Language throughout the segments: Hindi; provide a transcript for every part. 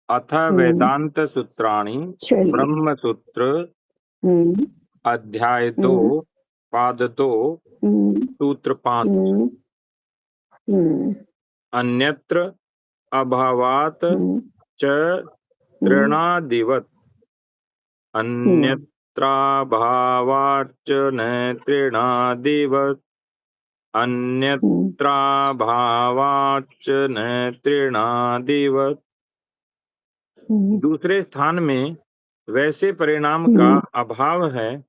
अथ वेदांत सूत्राणि चलिए। ब्रह्म सूत्र हम्म अध्याय 2 पाद 2 हम्म सूत्र 5। हम्म हम्म अन्यत्र अभावात् हम्म च तृणादिवत् अन्यत्राभावाच्च न तृणादिवत् अन्यत्राभावाच्च न तृणादिवत्। दूसरे स्थान में वैसे परिणाम का अभाव है,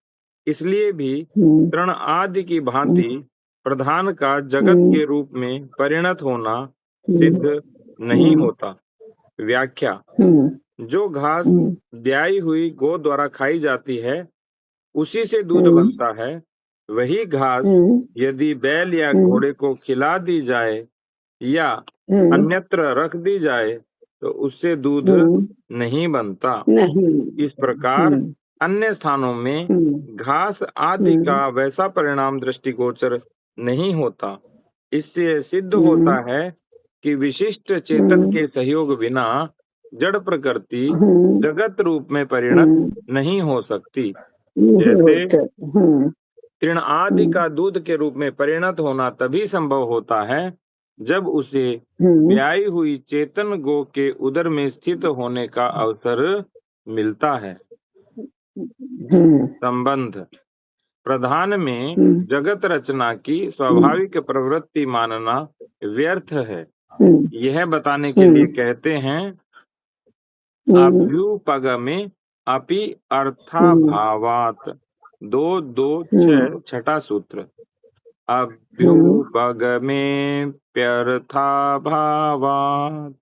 इसलिए भी तृण आदि की भांति प्रधान का जगत के रूप में परिणत होना सिद्ध नहीं होता। व्याख्या: जो घास ब्याई हुई गौ द्वारा खाई जाती है, उसी से दूध बनता है। वही घास यदि बैल या घोड़े को खिला दी जाए या अन्यत्र रख दी जाए तो उससे दूध नहीं बनता। इस प्रकार अन्य स्थानों में घास आदि का वैसा परिणाम दृष्टिगोचर नहीं होता। इससे सिद्ध होता है कि विशिष्ट चेतन के सहयोग बिना जड़ प्रकृति जगत रूप में परिणत नहीं हो सकती। जैसे तृण आदि का दूध के रूप में परिणत होना तभी संभव होता है जब उसे ब्याई हुई चेतन गो के उदर में स्थित होने का अवसर मिलता है। संबंध: प्रधान में जगत रचना की स्वाभाविक प्रवृत्ति मानना व्यर्थ है। यह बताने के लिए कहते हैं, अभ्युपगमे अपि अर्थाभावात्। 2-2-6 छठा सूत्र। अभ्युपगमेप्यर्थाभावात्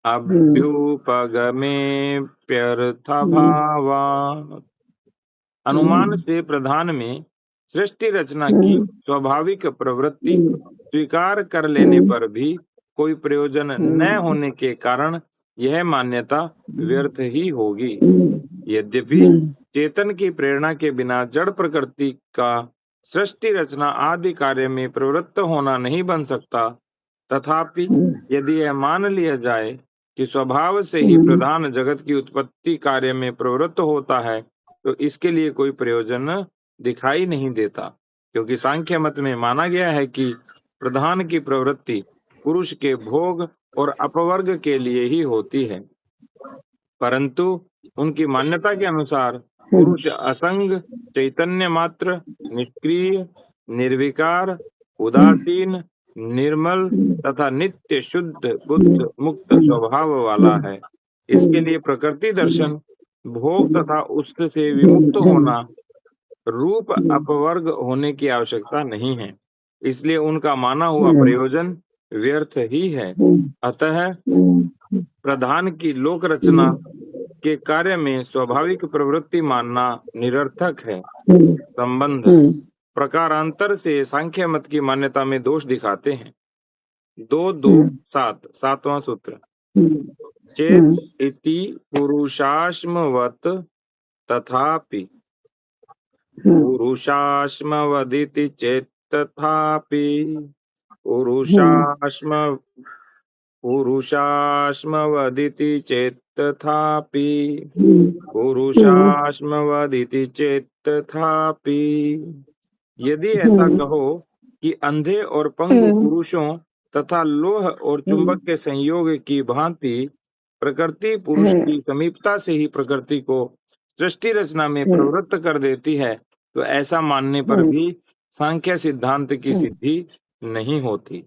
अभ्युपगमेप्यर्थाभावात्। अनुमान से प्रधान में सृष्टि रचना की स्वाभाविक प्रवृत्ति स्वीकार कर लेने पर भी कोई प्रयोजन न होने के कारण यह मान्यता व्यर्थ ही होगी। यद्यपि चेतन की प्रेरणा के बिना जड़ प्रकृति का सृष्टि रचना आदि कार्य में प्रवृत्त होना नहीं बन सकता, तथापि यदि यह मान लिया जाए कि स्वभाव से ही प्रधान जगत की उत्पत्ति कार्य में प्रवृत्त होता है, तो इसके लिए कोई प्रयोजन दिखाई नहीं देता, क्योंकि सांख्य मत में माना गया है कि प्रधान की प्रवृत्ति पुरुष के भोग और अपवर्ग के लिए ही होती है। परंतु उनकी मान्यता के अनुसार पुरुष असंग, चैतन्य मात्र, निष्क्रिय, निर्विकार, उदासीन, निर्मल तथा नित्य शुद्ध बुद्ध मुक्त स्वभाव वाला है। इसके लिए प्रकृति दर्शन, भोग तथा उससे विमुक्त होना, रूप अपवर्ग होने की आवश्यकता नहीं है। इसलिए उनका माना हुआ प्रयोजन व्यर्थ ही है। अतः प्रधान की लोक रचना के कार्य में स्वाभाविक प्रवृत्ति मानना निरर्थक है। संबंध: प्रकारांतर से सांख्य मत की मान्यता में दोष दिखाते हैं। 2-2-7 सातवां सूत्र। चेत इति पुरुषाश्मवत् तथापि पुरुषाश्मवदिति चेत तथापि पुरुषाश्मवदिति चेत तथापि पुरुषाश्मवदिति चेत तथापि। यदि ऐसा कहो कि अंधे और पंगु पुरुषों तथा लोह और चुंबक के संयोग की भांति प्रकृति पुरुष की समीपता से ही प्रकृति को सृष्टि रचना में प्रवृत्त कर देती है, तो ऐसा मानने पर भी सांख्य सिद्धांत की सिद्धि नहीं होती।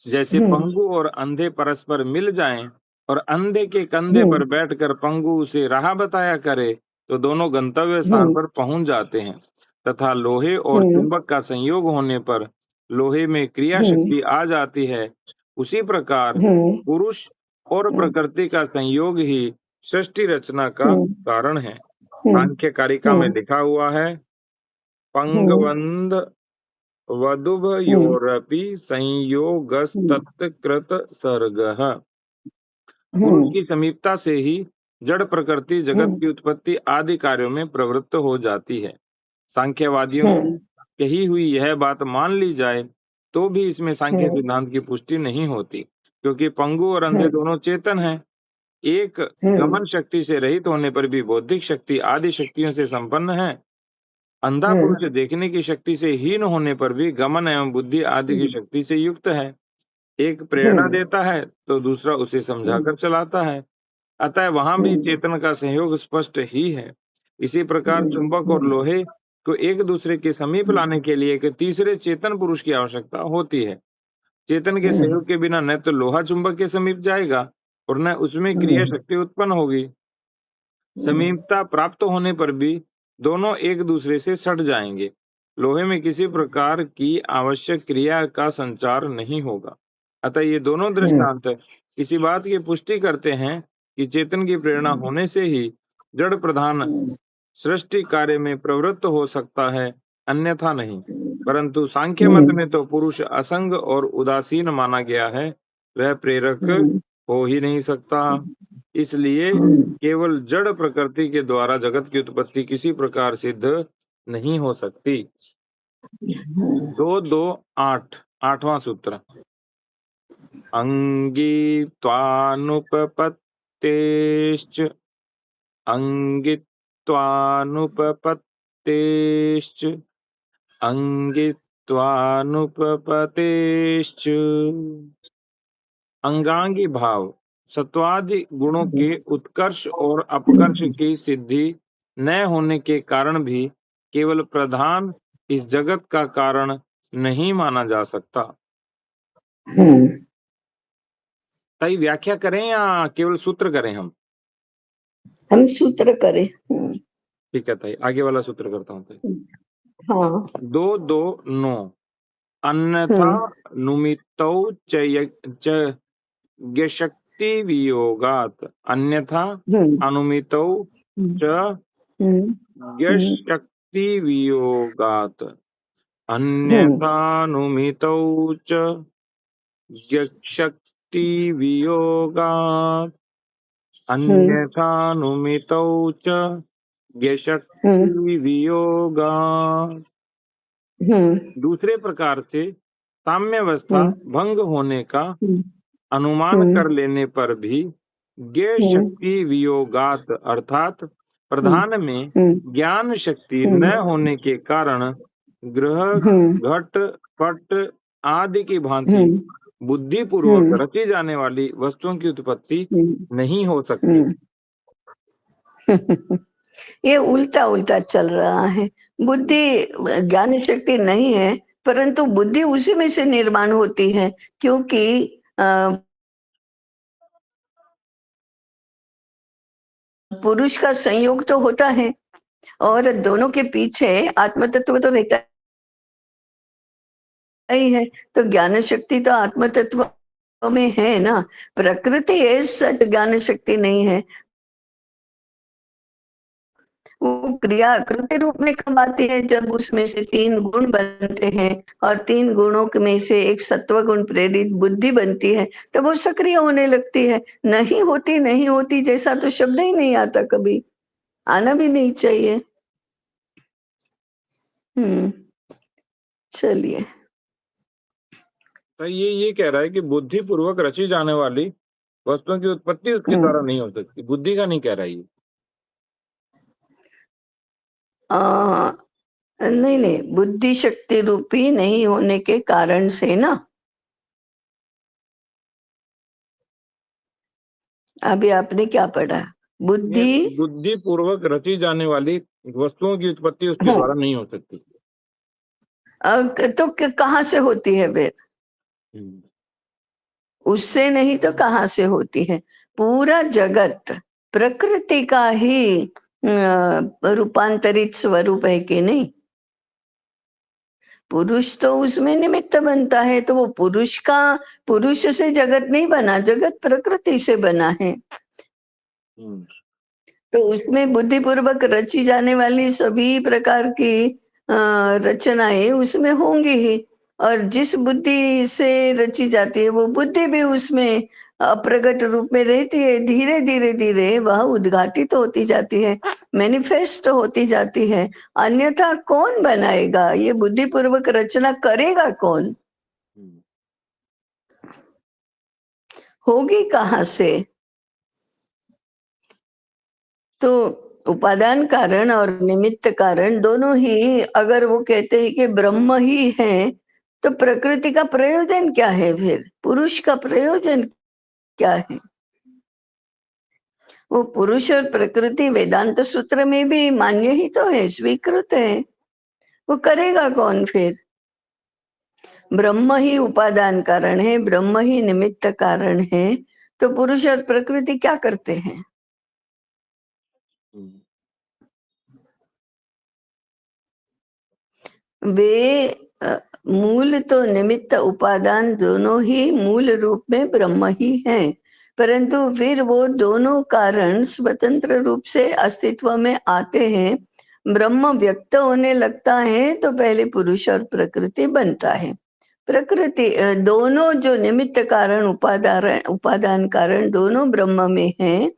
जैसे पंगु और अंधे परस्पर मिल जाएं और अंधे के कंधे पर बैठकर पंगु उसे राह बताया करे, तो दोनों गंतव्य स्थान पर पहुंच जाते हैं। तथा लोहे और चुंबक का संयोग होने पर लोहे में क्रिया शक्ति आ जाती है। उसी प्रकार पुरुष और प्रकृति का संयोग ही सृष्टि रचना का कारण है। सांख्य कारिका में लिखा हुआ है, पंगवंद वधुभयोरपि संयोगस्तत्कृत सर्गः। पुरुष की समीपता से ही जड़ प्रकृति जगत की उत्पत्ति आदि कार्यों में प्रवृत्त हो जाती है। सांख्यवादियों की कही हुई यह बात मान ली जाए तो भी इसमें सांख्य सिद्धांत की पुष्टि नहीं होती, क्योंकि पंगु और अंधे दोनों चेतन हैं। एक गमन शक्ति से रहित होने पर भी बौद्धिक शक्ति आदि शक्तियों से संपन्न है। अंधा पुरुष देखने की शक्ति से हीन होने पर भी गमन एवं बुद्धि आदि की शक्ति से युक्त है। एक प्रेरणा देता है तो दूसरा उसे समझाकर चलाता है। अतः वहां भी चेतन का सहयोग स्पष्ट ही है। इसी प्रकार चुंबक और लोहे को एक दूसरे के समीप लाने के लिए एक तीसरे चेतन पुरुष की आवश्यकता होती है। चेतन के सहयोग के बिना न तो लोहा चुंबक के समीप जाएगा और न उसमें क्रिया शक्ति उत्पन्न होगी। समीपता प्राप्त होने पर भी दोनों एक दूसरे से सट जाएंगे। लोहे में किसी प्रकार की आवश्यक क्रिया का संचार नहीं होगा। अतः ये दोनों दृष्टांत किसी बात की पुष्टि करते हैं कि चेतन की प्रेरणा होने से ही जड़ प्रधान सृष्टि कार्य में प्रवृत्त हो सकता है, अन्यथा नहीं। परंतु सांख्य मत में तो पुरुष असंग और उदासीन माना गया है, वह प्रेरक हो ही नहीं सकता। इसलिए केवल जड़ प्रकृति के द्वारा जगत की उत्पत्ति किसी प्रकार सिद्ध नहीं हो सकती। 2-2-8 8वां सूत्र। अंगित्वानुपपत्तेश्च अंगित्वानुपपत्तेश्च अंगित्वानुपपतेश्च। अंगांगी भाव सत्वादि गुणों के उत्कर्ष और अपकर्ष की सिद्धि न होने के कारण भी केवल प्रधान इस जगत का कारण नहीं माना जा सकता। ताई व्याख्या करें या केवल सूत्र करें? हम सूत्र करें। ठीक है ताई, आगे वाला सूत्र करता हूँ ताई। हाँ। 2-2-9 अन्यथा नुमितौ च शक्ति वियोगात अन्यथा अनुमितौ च शक्ति वियोगात अन्यथा अनुमितौ च शक्ति वियोगात अन्यथा अनुमितौ च शक्ति वियोगात। दूसरे प्रकार से साम्यावस्था भंग होने का अनुमान कर लेने पर भी ज्ञेय शक्ति वियोगात अर्थात प्रधान में ज्ञान शक्ति न होने के कारण ग्रह घट पट आदि की भांति बुद्धि पूर्वक रची जाने वाली वस्तुओं की उत्पत्ति नहीं हो सकती। ये उल्टा उल्टा चल रहा है। बुद्धि ज्ञान शक्ति नहीं है, परंतु बुद्धि उसी में से निर्माण होती है, क्योंकि पुरुष का संयोग तो होता है और दोनों के पीछे आत्म तत्व तो रहता ही है। तो ज्ञान शक्ति तो आत्म तत्व में है ना, प्रकृति सट ज्ञान शक्ति नहीं है। वो क्रिया कृत्य रूप में कब आती है? जब उसमें से 3 गुण बनते हैं और 3 गुणों में से एक सत्व गुण प्रेरित बुद्धि बनती है, तब वो सक्रिय होने लगती है। नहीं होती जैसा तो शब्द ही नहीं आता, कभी आना भी नहीं चाहिए। चलिए। तो ये कह रहा है कि बुद्धि पूर्वक रची जाने वाली वस्तुओं की उत्पत्ति उसके द्वारा नहीं हो सकती। बुद्धि का नहीं कह रहा है। नहीं, बुद्धि शक्ति रूपी नहीं होने के कारण से ना, अभी आपने क्या पढ़ा? बुद्धि पूर्वक रची जाने वाली वस्तुओं की उत्पत्ति उसके द्वारा नहीं हो सकती। तो कहाँ से होती है फिर? उससे नहीं तो कहाँ से होती है? पूरा जगत प्रकृति का ही रूपांतरित स्वरूप है कि नहीं? पुरुष तो उसमें निमित्त बनता है, तो वो पुरुष से जगत नहीं बना, जगत प्रकृति से बना है। तो उसमें बुद्धिपूर्वक रची जाने वाली सभी प्रकार की रचनाएं उसमें होंगी ही, और जिस बुद्धि से रची जाती है वो बुद्धि भी उसमें अप्रगट रूप में रहती है। धीरे धीरे वह उद्घाटित होती जाती है, मैनिफेस्ट होती जाती है। अन्यथा कौन बनाएगा? ये बुद्धिपूर्वक रचना करेगा कौन? होगी कहाँ से? तो उपादान कारण और निमित्त कारण दोनों ही अगर वो कहते हैं कि ब्रह्म ही है, तो प्रकृति का प्रयोजन क्या है फिर? पुरुष का प्रयोजन क्या है? वो पुरुष और प्रकृति वेदांत सूत्र में भी मान्य ही तो है, स्वीकृत है। वो करेगा कौन फिर? ब्रह्म ही उपादान कारण है, ब्रह्म ही निमित्त कारण है, तो पुरुष और प्रकृति क्या करते हैं? वे मूल तो निमित्त उपादान दोनों ही मूल रूप में ब्रह्म ही हैं, परंतु फिर वो दोनों कारण स्वतंत्र रूप से अस्तित्व में आते हैं। ब्रह्म व्यक्त होने लगता है तो पहले पुरुष और प्रकृति बनता है। प्रकृति दोनों जो निमित्त कारण उपादान कारण दोनों ब्रह्म में हैं,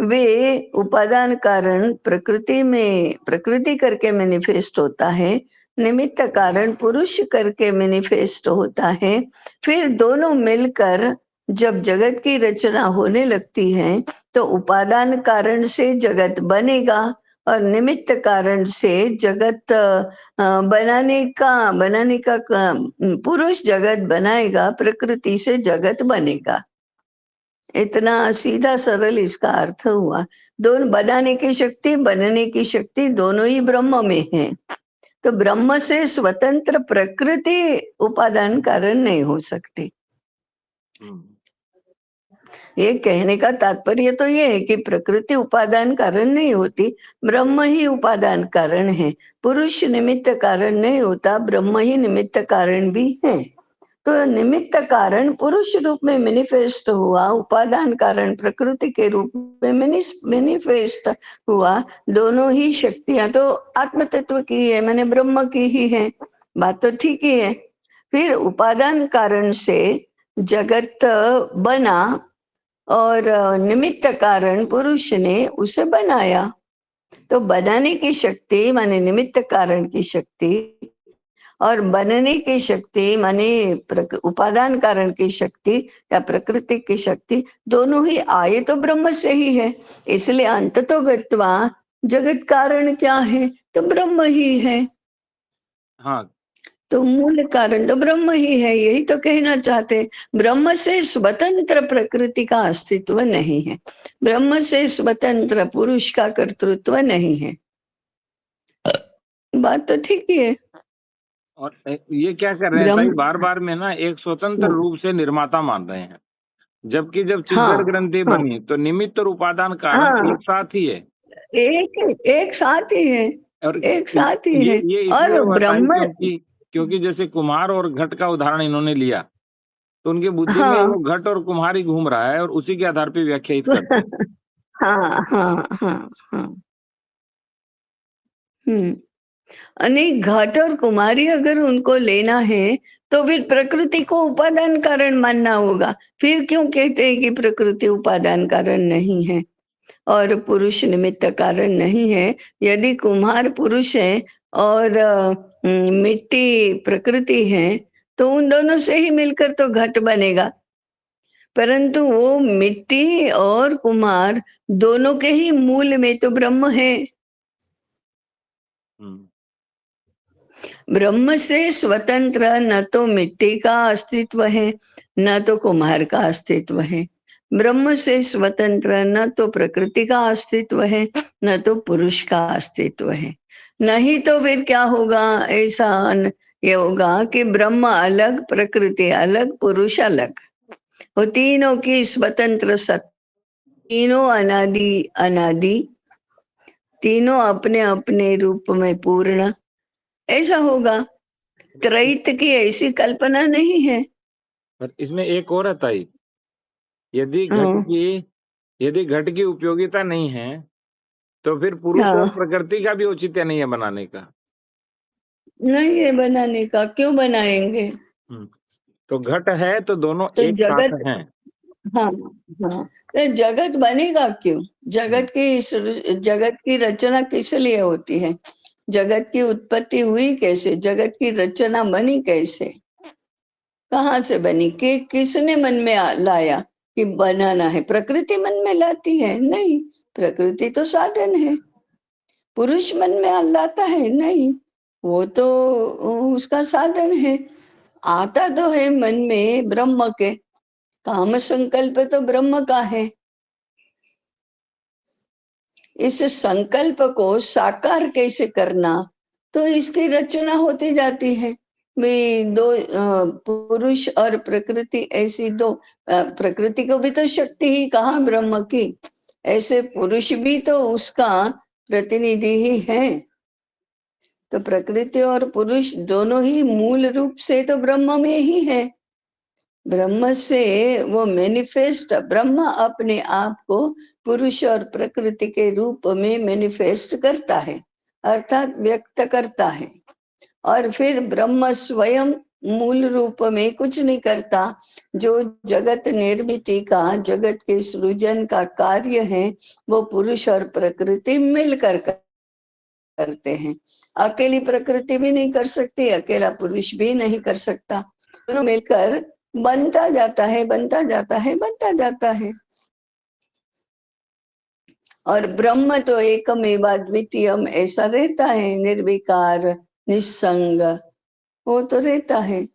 वे उपादान कारण प्रकृति करके मैनिफेस्ट होता है, निमित्त कारण पुरुष करके मैनिफेस्ट होता है। फिर दोनों मिलकर जब जगत की रचना होने लगती है तो उपादान कारण से जगत बनेगा और निमित्त कारण से जगत बनाने का पुरुष जगत बनाएगा, प्रकृति से जगत बनेगा। इतना सीधा सरल इसका अर्थ हुआ। दोनों बनाने की शक्ति, बनने की शक्ति दोनों ही ब्रह्म में है। तो ब्रह्म से स्वतंत्र प्रकृति उपादान कारण नहीं हो सकती। ये कहने का तात्पर्य तो ये है कि प्रकृति उपादान कारण नहीं होती, ब्रह्म ही उपादान कारण है। पुरुष निमित्त कारण नहीं होता, ब्रह्म ही निमित्त कारण भी है। तो निमित्त कारण पुरुष रूप में मैनिफेस्ट हुआ, उपादान कारण प्रकृति के रूप में मैनिफेस्ट हुआ। दोनों ही शक्तियां तो आत्म तत्व की है, मैंने ब्रह्म की ही है, बात तो ठीक ही है। फिर उपादान कारण से जगत बना और निमित्त कारण पुरुष ने उसे बनाया। तो बनाने की शक्ति माने निमित्त कारण की शक्ति और बनने की शक्ति माने उपादान कारण की शक्ति या प्रकृति की शक्ति, दोनों ही आए तो ब्रह्म से ही है। इसलिए अंततो गत्वा जगत कारण क्या है? तो ब्रह्म ही है। हाँ, तो मूल कारण तो ब्रह्म ही है, यही तो कहना चाहते। ब्रह्म से स्वतंत्र प्रकृति का अस्तित्व नहीं है, ब्रह्म से स्वतंत्र पुरुष का कर्तृत्व नहीं है। बात तो ठीक ही है। और ये क्या कर रहे हैं ताई, बार बार में ना एक स्वतंत्र रूप से निर्माता मान रहे हैं, जबकि जब चिज्जड़ ग्रंथि बनी तो निमित्त और उपादान कारण एक साथ ही है, एक साथ ही है, और एक साथ ही है। ये और ब्रह्म क्योंकि जैसे कुम्हार और घट का उदाहरण इन्होंने लिया, तो उनकी बुद्धि में वो घट और कुम्हार ही घूम रहा है और उसी के आधार पे व्याख्यायित करते हैं। हाँ। घट और कुमारी अगर उनको लेना है तो फिर प्रकृति को उपादान कारण मानना होगा। फिर क्यों कहते हैं कि प्रकृति उपादान कारण नहीं है और पुरुष निमित्त कारण नहीं है? यदि कुम्हार पुरुष है और मिट्टी प्रकृति है तो उन दोनों से ही मिलकर तो घट बनेगा, परंतु वो मिट्टी और कुम्हार दोनों के ही मूल में तो ब्रह्म है। ब्रह्म से स्वतंत्र न तो मिट्टी का अस्तित्व है, न तो कुम्हार का अस्तित्व है। ब्रह्म से स्वतंत्र न तो प्रकृति का अस्तित्व है, न तो पुरुष का अस्तित्व है। नहीं तो फिर क्या होगा? ऐसा ये होगा कि ब्रह्म अलग, प्रकृति अलग, पुरुष अलग। वो तीनों की स्वतंत्र सत्ता, तीनों अनादि, तीनों अपने अपने रूप में पूर्ण, ऐसा होगा। त्रैत की ऐसी कल्पना नहीं है। पर इसमें एक और आता है, यदि घट की उपयोगिता नहीं है तो फिर पुरुष और प्रकृति का भी औचित्य नहीं है बनाने का। नहीं है बनाने का, क्यों बनाएंगे? तो घट है तो दोनों तो एक साथ हैं। हाँ, तो जगत बनेगा क्यों? जगत की रचना किस लिए होती है? जगत की उत्पत्ति हुई कैसे? जगत की रचना बनी कैसे? कहाँ से बनी? किसने मन में लाया? कि बनाना है, प्रकृति मन में लाती है? नहीं, प्रकृति तो साधन है। पुरुष मन में लाता है? नहीं, वो तो उसका साधन है। आता तो है मन में ब्रह्म के, काम संकल्प तो ब्रह्म का है। इस संकल्प को साकार कैसे करना, तो इसकी रचना होती जाती है। वे दो पुरुष और प्रकृति, ऐसी दो प्रकृति को भी तो शक्ति ही कहा ब्रह्म की, ऐसे पुरुष भी तो उसका प्रतिनिधि ही है। तो प्रकृति और पुरुष दोनों ही मूल रूप से तो ब्रह्म में ही है। ब्रह्म से वो मैनिफेस्ट, ब्रह्म अपने आप को पुरुष और प्रकृति के रूप में मैनिफेस्ट करता है, अर्थात व्यक्त करता है। और फिर ब्रह्म स्वयं मूल रूप में कुछ नहीं करता। जो जगत निर्मिति का, जगत के सृजन का कार्य है, वो पुरुष और प्रकृति मिलकर करते हैं। अकेली प्रकृति भी नहीं कर सकती, अकेला पुरुष भी नहीं कर सकता। दोनों मिलकर बनता जाता है, बनता जाता है, बनता जाता है। और ब्रह्म तो एकमेव द्वितीयम ऐसा रहता है, निर्विकार निस्संग, वो तो रहता है।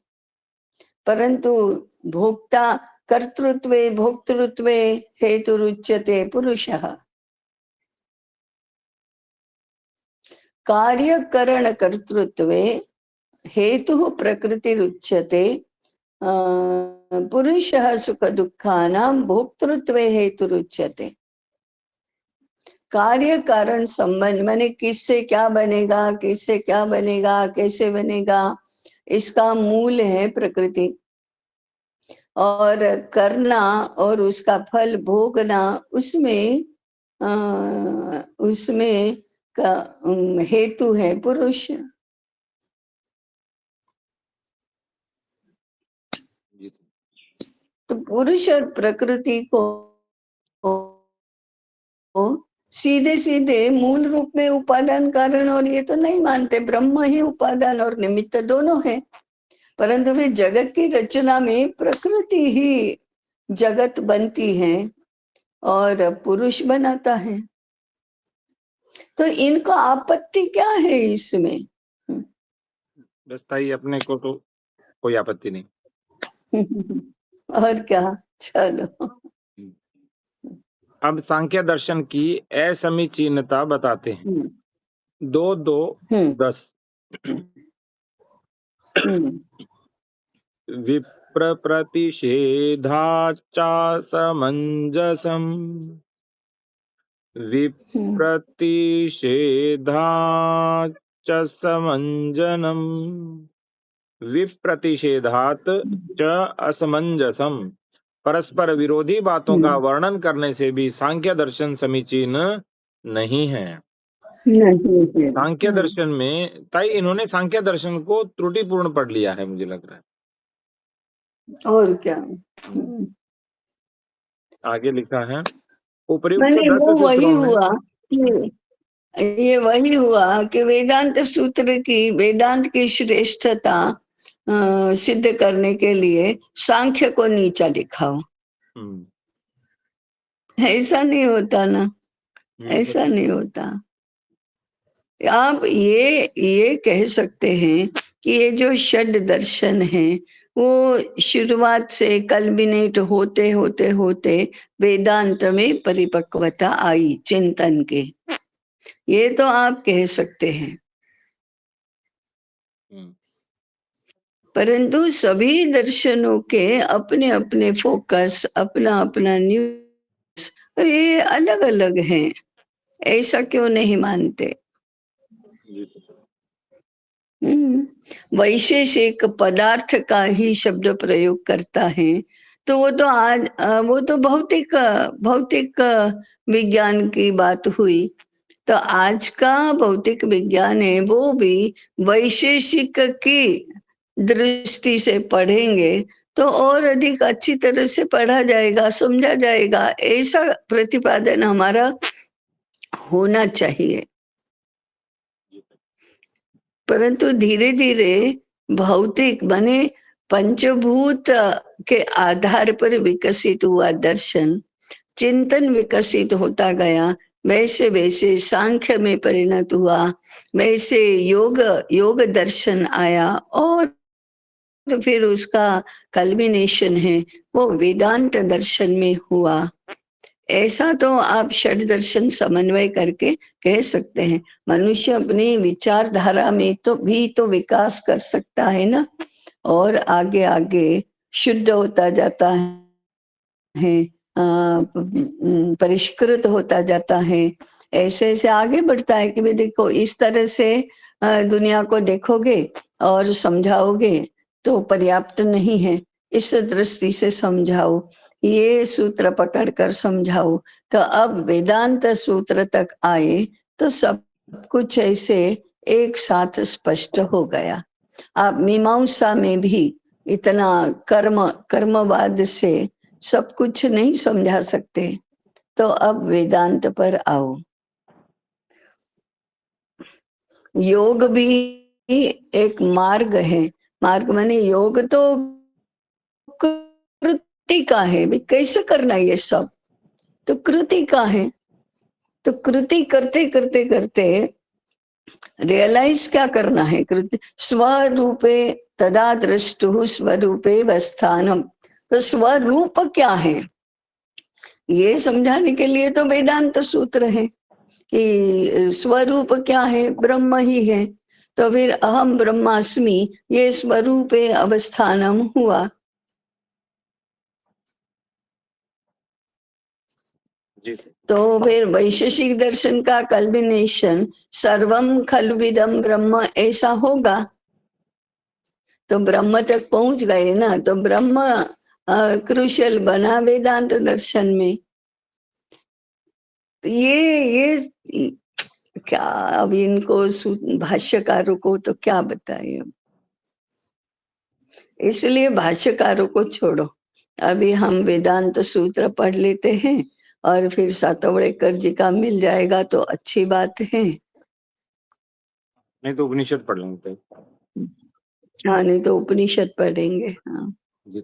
परंतु भोक्ता कर्तृत्वे भोक्तृत्वे हेतुरुच्यते पुरुषः। कार्यकरण कर्तृत्वे हेतु प्रकृतिरुच्यते पुरुषः सुख दुःखानां भोक्तृत्वे हेतुरुच्यते। कार्य कारण संबंध, माने किससे क्या बनेगा, किससे क्या बनेगा, कैसे बनेगा, इसका मूल है प्रकृति। और करना और उसका फल भोगना, उसमें उसमें का हेतु है पुरुष। तो पुरुष और प्रकृति को सीधे सीधे मूल रूप में उपादान कारण और ये तो नहीं मानते। ब्रह्म ही उपादान और निमित्त दोनों है। परंतु फिर जगत की रचना में प्रकृति ही जगत बनती है और पुरुष बनाता है। तो इनको आपत्ति क्या है इसमें? बस ताई, अपने को तो कोई आपत्ति नहीं। और क्या, चलो। अब सांख्य दर्शन की असमीचीनता बताते हैं। 2-2-10 विप्र प्रतिषेधाचा समंजसम, विप्रतिषेधाच समंजनम, विप्रतिषेधात च असमंजसम। परस्पर विरोधी बातों का वर्णन करने से भी सांख्य दर्शन समीचीन नहीं है। सांख्य दर्शन में ताई, इन्होंने सांख्य दर्शन को त्रुटिपूर्ण पढ़ लिया है, मुझे लग रहा है। और क्या। आगे लिखा है, उपर्युक्त मैंने 10 वो वही सूत्रों में हुआ ये वही हुआ कि वेदांत सूत्र की, वेदांत की श्रेष्ठता सिद्ध करने के लिए सांख्य को नीचा दिखाओ। ऐसा नहीं होता ना, ऐसा नहीं होता। आप ये कह सकते हैं कि ये जो षड दर्शन है वो शुरुआत से कल्बिनेट होते होते होते वेदांत में परिपक्वता आई चिंतन के, ये तो आप कह सकते हैं। परंतु सभी दर्शनों के अपने अपने फोकस, अपना अपना न्यूज, ये अलग अलग हैं। ऐसा क्यों नहीं मानते? वैशेषिक पदार्थ का ही शब्द प्रयोग करता है, तो वो तो आज वो तो भौतिक विज्ञान की बात हुई। तो आज का भौतिक विज्ञान है, वो भी वैशेषिक की दृष्टि से पढ़ेंगे तो और अधिक अच्छी तरह से पढ़ा जाएगा, समझा जाएगा। ऐसा प्रतिपादन हमारा होना चाहिए। परंतु धीरे धीरे भौतिक बने पंचभूत के आधार पर विकसित हुआ दर्शन, चिंतन विकसित होता गया, वैसे वैसे सांख्य में परिणत हुआ, वैसे योग दर्शन आया, और फिर उसका कल्मिनेशन है वो वेदांत दर्शन में हुआ। ऐसा तो आप षड दर्शन समन्वय करके कह सकते हैं। मनुष्य अपनी विचारधारा में तो भी तो विकास कर सकता है ना, और आगे आगे शुद्ध होता जाता है, परिष्कृत होता जाता है, ऐसे ऐसे आगे बढ़ता है कि भाई देखो इस तरह से दुनिया को देखोगे और समझाओगे तो पर्याप्त नहीं है, इस दृष्टि से समझाओ, ये सूत्र पकड़कर समझाओ। तो अब वेदांत सूत्र तक आए तो सब कुछ ऐसे एक साथ स्पष्ट हो गया। आप मीमांसा में भी इतना कर्मवाद से सब कुछ नहीं समझा सकते, तो अब वेदांत पर आओ। योग भी एक मार्ग है। मार्ग माने योग तो कृति का है, भाई कैसे करना ये सब तो कृति का है। तो कृति करते करते करते रियलाइज क्या करना है, कृति स्वरूपे तदा दृष्टु स्वरूपे वस्थानम। तो स्वरूप क्या है ये समझाने के लिए तो वेदांत सूत्र है कि स्वरूप क्या है, ब्रह्म ही है। तो फिर अहम ब्रह्मास्मि ये स्वरूपे अवस्थानम हुआ। जी तो फिर वैशेषिक दर्शन का कल्बिनेशन सर्वम खलविदम ब्रह्म ऐसा होगा। तो ब्रह्म तक पहुंच गए ना, तो ब्रह्म क्रुशल बना वेदांत दर्शन में। ये क्या अब इनको भाष्यकारों को तो क्या बताए अब, इसलिए भाष्यकारों को छोड़ो। अभी हम वेदांत सूत्र पढ़ लेते हैं और फिर सातवड़ेकर जी का मिल जाएगा तो अच्छी बात है, नहीं तो उपनिषद पढ़ लेंगे। हाँ नहीं तो उपनिषद पढ़ेंगे। हाँ जी।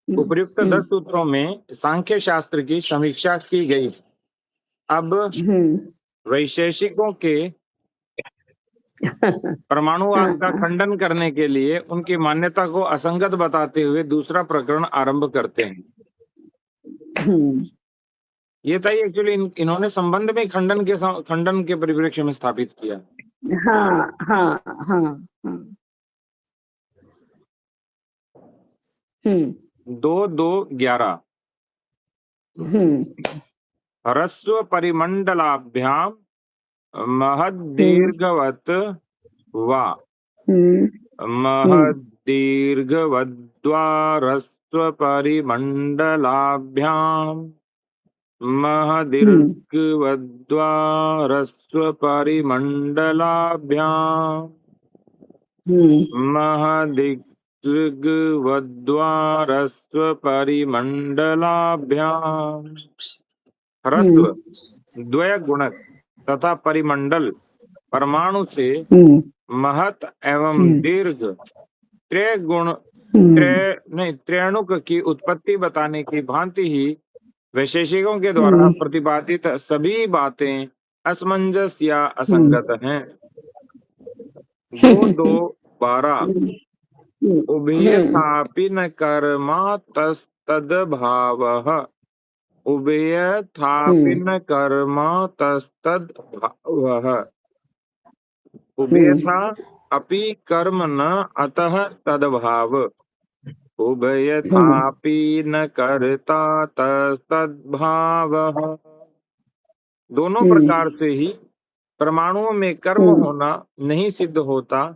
उपर्युक्त 10 सूत्रों में सांख्य शास्त्र की समीक्षा की गई। अब वैशेषिकों के परमाणुवाद का खंडन करने के लिए उनकी मान्यता को असंगत बताते हुए दूसरा प्रकरण आरंभ करते हैं। ये था एक्चुअली इन्होंने संबंध में खंडन के परिप्रेक्ष्य में स्थापित किया। हाँ हाँ हाँ हाँ। 2-2-11 ह्रस्व परिमंडलाभ्याम महद्दीर्घवत् वा महद्दीर्घवद्वा ह्रस्वपरिमण्डलाभ्याम् महदीर्घवद्वा ह्रस्वपरिमण्डलाभ्याम् महदीर्घवद्वा ह्रस्वपरिमण्डलाभ्याम्। ह्रस्व द्वय गुणक तथा परिमंडल परमाणु से महत एवं दीर्घ त्रैणुक की उत्पत्ति बताने की भांति ही वैशेषिकों के द्वारा प्रतिपादित सभी बातें असमंजस या असंगत हैं। 2-2-12 उभयथापि न कर्मतस्तद्भावः उभयथापि न कर्मतस्तद्भावः उभयथा अपि कर्म न अतः तद्भाव उभयथापि न कर्ता तस्तद्भावः। दोनों प्रकार से ही परमाणुओं में कर्म होना नहीं सिद्ध होता,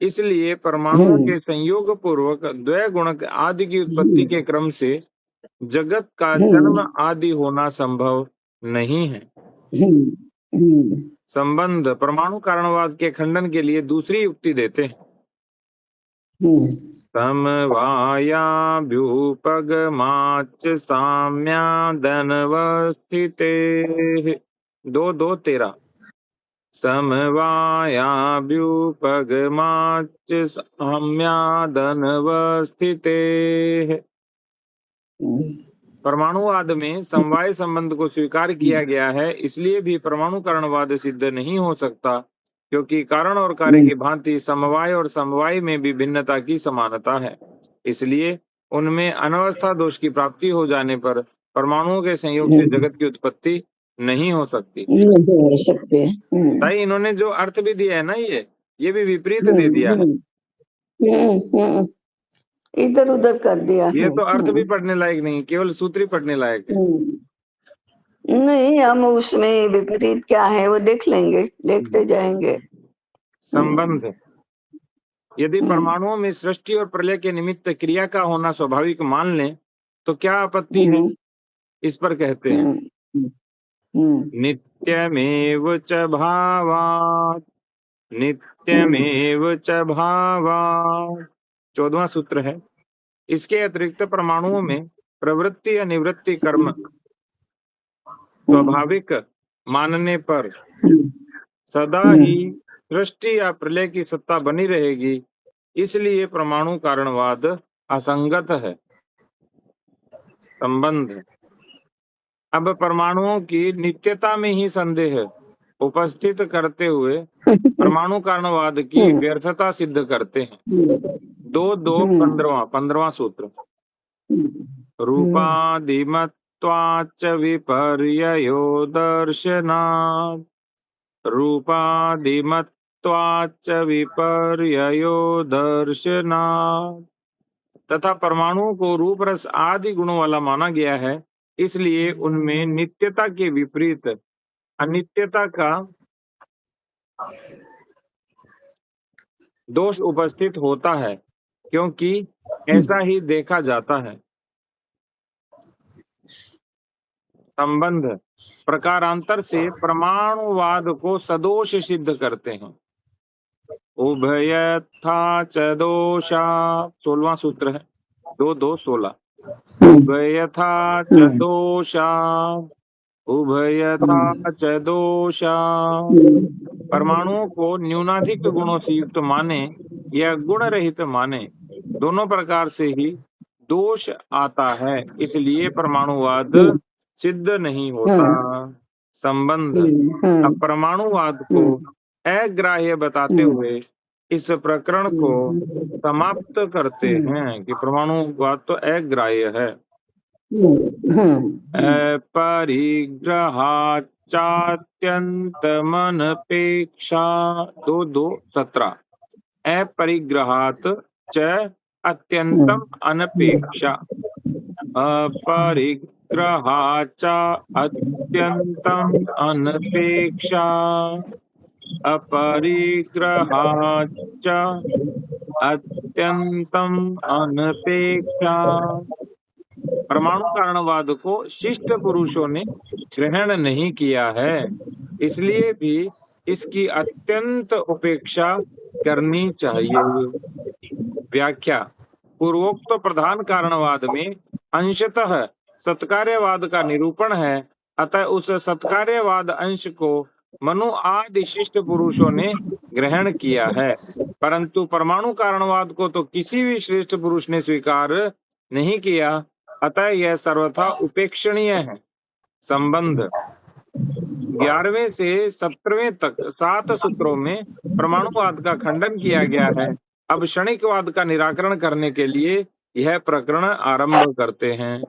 इसलिए परमाणुओं के संयोग पूर्वक द्वय गुणक आदि की उत्पत्ति के क्रम से जगत का जन्म आदि होना संभव नहीं है। संबंध परमाणु कारणवाद के खंडन के लिए दूसरी युक्ति देते हैं। समवायाभ्युपगमाच्च साम्यादनवस्थितेः 2-2-13 समवायाभ्युपगमाच्च साम्यादनवस्थितेः। परमाणुवाद में समवाय संबंध को स्वीकार किया गया है, इसलिए भी परमाणु कारणवाद सिद्ध नहीं हो सकता, क्योंकि कारण और कार्य की भांति समवाय और समवाय में भी भिन्नता की समानता है। इसलिए उनमें अनवस्था दोष की प्राप्ति हो जाने पर परमाणुओं के संयोग से जगत की उत्पत्ति नहीं हो सकती। भाई इन्होंने जो अर्थ भी दिया है ना, ये भी विपरीत दे दिया है। इधर उधर कर दिया ये है। तो अर्थ भी पढ़ने लायक नहीं, केवल सूत्र ही पढ़ने लायक है। नहीं, हम उसमें विपरीत क्या है वो देख लेंगे, देखते जाएंगे। संबंध। यदि परमाणुओं में सृष्टि और प्रलय के निमित्त क्रिया का होना स्वाभाविक मान लें तो क्या आपत्ति है? इस पर कहते हैं नित्यमेव च भावात्, नित्यमेव च भावात् 14वां सूत्र है। इसके अतिरिक्त परमाणुओं में प्रवृत्ति या निवृत्ति कर्म स्वाभाविक मानने पर सदा ही सृष्टि या प्रलय की सत्ता बनी रहेगी, इसलिए परमाणु कारणवाद असंगत है। संबंध। अब परमाणुओं की नित्यता में ही संदेह उपस्थित करते हुए परमाणु कारणवाद की व्यर्थता सिद्ध करते हैं। 15वां सूत्र। रूपादिमत्वाच्च विपर्ययो दर्शनात्, रूपादिमत्वाच्च विपर्ययो दर्शनात्। तथा परमाणुओं को रूप रस आदि गुणों वाला माना गया है, इसलिए उनमें नित्यता के विपरीत अनित्यता का दोष उपस्थित होता है, क्योंकि ऐसा ही देखा जाता है। संबंध। प्रकारांतर से परमाणुवाद को सदोष सिद्ध करते हैं। उभयथा च दोषा 16वां सूत्र है। 2:2:16। उभयथा च दोषा, उभयथा च दोषा। परमाणुओं को न्यूनाधिक गुणों से युक्त माने या गुण रहित माने, दोनों प्रकार से ही दोष आता है, इसलिए परमाणुवाद सिद्ध नहीं होता। संबंध। अब परमाणुवाद को अग्राह्य बताते हुए इस प्रकरण को समाप्त करते हैं कि परमाणुवाद तो अग्राह्य है। अपरिग्रहाचात्यन्तमनपेक्षा 2:2:17। अपरिग्रहात् च अत्यन्तम अनपेक्षा, अपरिग्रहाच्च अत्यन्तम अनपेक्षा, अपरिग्रहाच्च अत्यन्तम अनपेक्षा। परमाणु कारणवाद को शिष्ट पुरुषों ने ग्रहण नहीं किया है, इसलिए भी इसकी अत्यंत उपेक्षा करनी चाहिए। व्याख्या। पूर्वोक्त प्रधान कारणवाद में अंशतः सत्कार्यवाद का निरूपण है, अतः उस सत्कार्यवाद अंश को मनु आदि शिष्ट पुरुषों ने ग्रहण किया है, परंतु परमाणु कारणवाद को तो किसी भी श्रेष्ठ पुरुष ने स्वीकार नहीं किया, अतः यह सर्वथा उपेक्षणीय है। संबंध। 11वें से 17वें तक 7 सूत्रों में परमाणुवाद का खंडन किया गया है। अब क्षणिकवाद का निराकरण करने के लिए यह प्रकरण आरंभ करते हैं।